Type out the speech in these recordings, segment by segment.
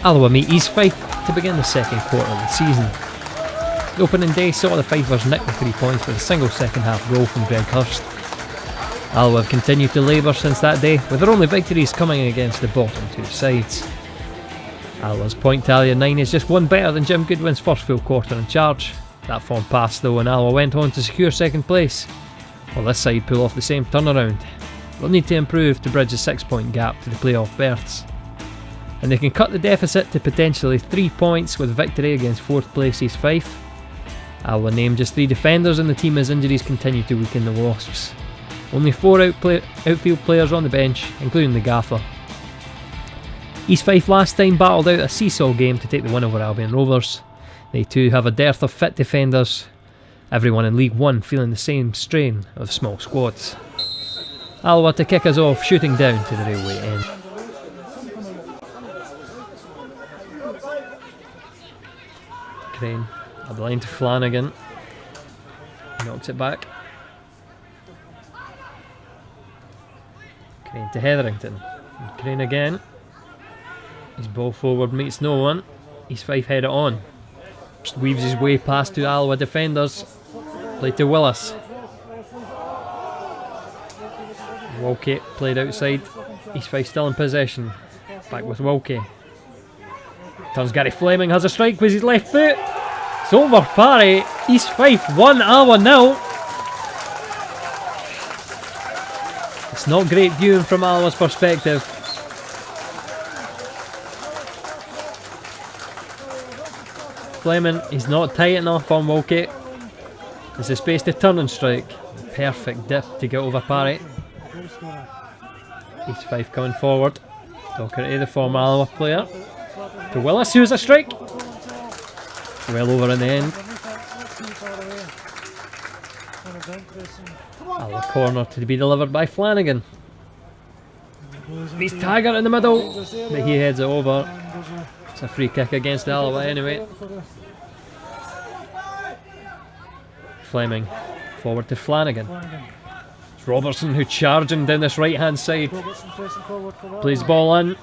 Alloa meet East Fife to begin the second quarter of the season. The opening day saw the Fifers nick the 3 points with a single second half goal from Greg Hurst. Alloa have continued to labour since that day, with their only victories coming against the bottom two sides. Alloa's point tally of 9 is just one better than Jim Goodwin's first full quarter in charge. That form passed though, and Alloa went on to secure second place. Will this side pull off the same turnaround? They'll need to improve to bridge the 6-point gap to the playoff berths. And they can cut the deficit to potentially 3 points with victory against 4th place East Fife. Alloa named just 3 defenders in the team as injuries continue to weaken the Wasps. Only 4 outfield players on the bench, including the gaffer. East Fife last time battled out a seesaw game to take the win over Albion Rovers. They too have a dearth of fit defenders, everyone in League 1 feeling the same strain of small squads. Alloa to kick us off, shooting down to the railway end. Crane, up the line to Flanagan, knocks it back. Crane to Hetherington, and Crane again. His ball forward meets no one. East Fife head it on. Just weaves his way past two Alloa defenders. Played to Willis. Wilkie played outside. East Fife still in possession. Back with Wilkie. Turns Gary Fleming, has a strike with his left foot. It's over Parry. East Fife 1, Alloa 0. It's not great viewing from Alloa's perspective. Fleming, he's not tight enough on Wilkie. There's a space to turn and strike. Perfect dip to get over Parry. East Fife coming forward. Docherty, the former Alloa player. To Willis, who has a strike. Well over in the end. Alloa corner to be delivered by Flanagan. Beats Taggart in the middle, but he heads it over. It's a free kick against Alloa anyway. Fleming forward to Flanagan. It's Robertson who charging down this right hand side. Plays ball in,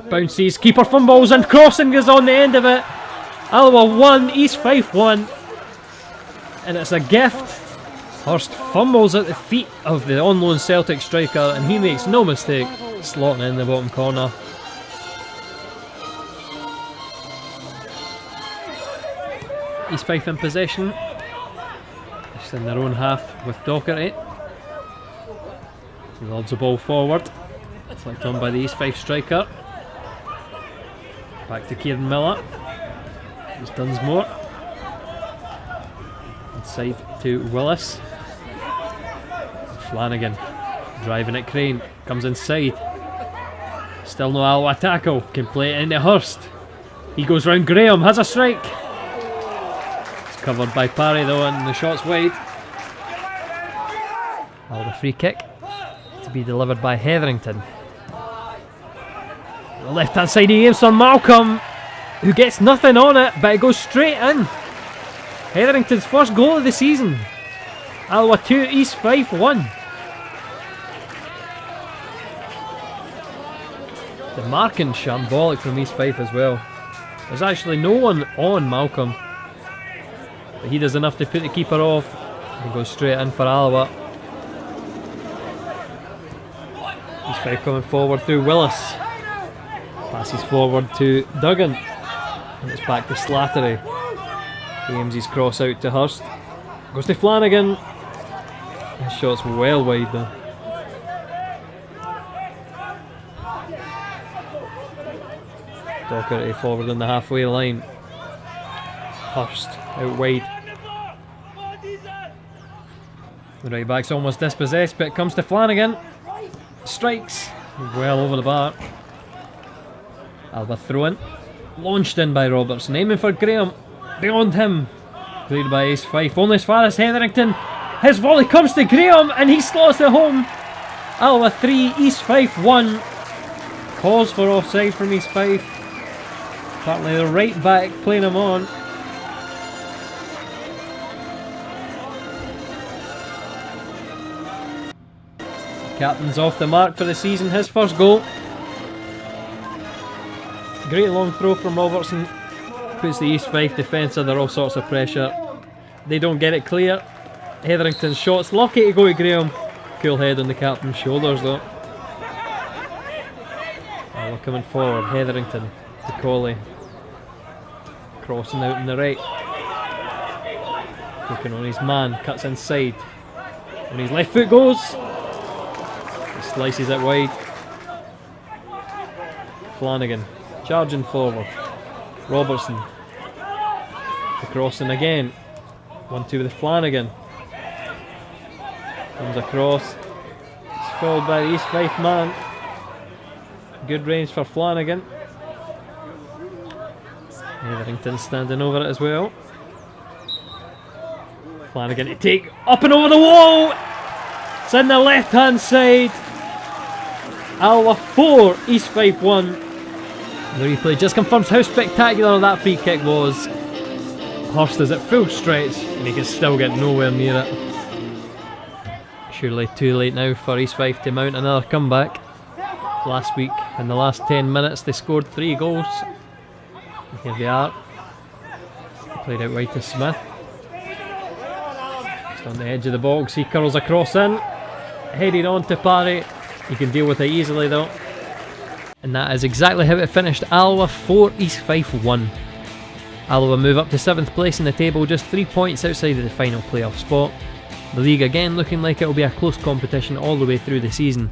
bounces, keeper fumbles and crossing is on the end of it. Alloa 1, East Fife 1, and it's a gift. Hurst fumbles at the feet of the on loan Celtic striker and he makes no mistake, slotting in the bottom corner. East Fife in possession, just in their own half with Docherty. He lobs the ball forward, flicked on by the East Fife striker. Back to Kieran Miller. It's Dunsmore. Inside to Willis. Flanagan driving at Crane. Comes inside. Still no Alloa tackle. Can play it into Hurst. He goes round Graham. Has a strike. It's covered by Parry though and the shot's wide. Alloa free kick to be delivered by Hetherington. The left hand side he aims for Malcolm, who gets nothing on it, but it goes straight in. Hetherington's first goal of the season. Alloa 2, East Fife 1. The marking shambolic from East Fife as well. There's actually no one on Malcolm, but he does enough to put the keeper off. He goes straight in for Alloa. East Fife coming forward through Willis. Passes forward to Duggan. And it's back to Slattery. He aims his cross out to Hurst. Goes to Flanagan. His shot's well wide though. Docherty forward on the halfway line. Hurst out wide. The right back's almost dispossessed, but it comes to Flanagan. Strikes well over the bar. Alba throw in. Launched in by Robertson, aiming for Graham. Beyond him. Cleared by East Fife. Only as far as Hetherington. His volley comes to Graham and he slots it home. Alloa 3, East Fife 1. Calls for offside from East Fife. Apparently the right back playing him on. Captain's off the mark for the season. His first goal. Great long throw from Robertson. Puts the East Fife defence under all sorts of pressure. They don't get it clear. Hetherington's shot's lucky to go to Graham. Cool head on the captain's shoulders though. We're coming forward. Hetherington to Colley. Crossing out on the right. Looking on his man. Cuts inside. On his left foot goes. He slices it wide. Flanagan charging forward. Robertson. The crossing again. 1-2 with Flanagan. Comes across. It's fouled by the East Fife man. Good range for Flanagan. Hetherington standing over it as well. Flanagan to take up and over the wall. It's in the left hand side. Alloa 4, East Fife 1. The replay just confirms how spectacular that free kick was. Hurst is at full stretch and he can still get nowhere near it. Surely too late now for East Fife to mount another comeback. Last week, in the last 10 minutes, they scored 3 goals. And here they are. Played out wide to Smith. Just on the edge of the box, he curls across in. Headed on to Parry. He can deal with it easily though. And that is exactly how it finished. Alloa 4, East Fife 1. Alloa move up to 7th place in the table, just 3 points outside of the final playoff spot. The league again looking like it will be a close competition all the way through the season,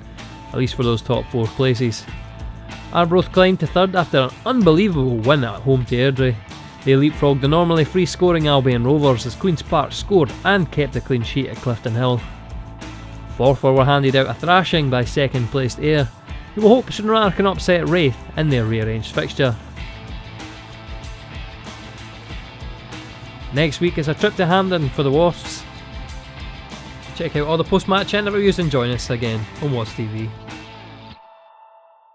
at least for those top 4 places. Arbroath climbed to 3rd after an unbelievable win at home to Airdrie. They leapfrogged the normally free scoring Albion Rovers as Queen's Park scored and kept a clean sheet at Clifton Hill. Forfar were handed out a thrashing by 2nd placed Ayr, who will hope Stranraer can upset Wraith in their rearranged fixture. Next week is a trip to Hampden for the Wasps. Check out all the post-match interviews and join us again on EFtv.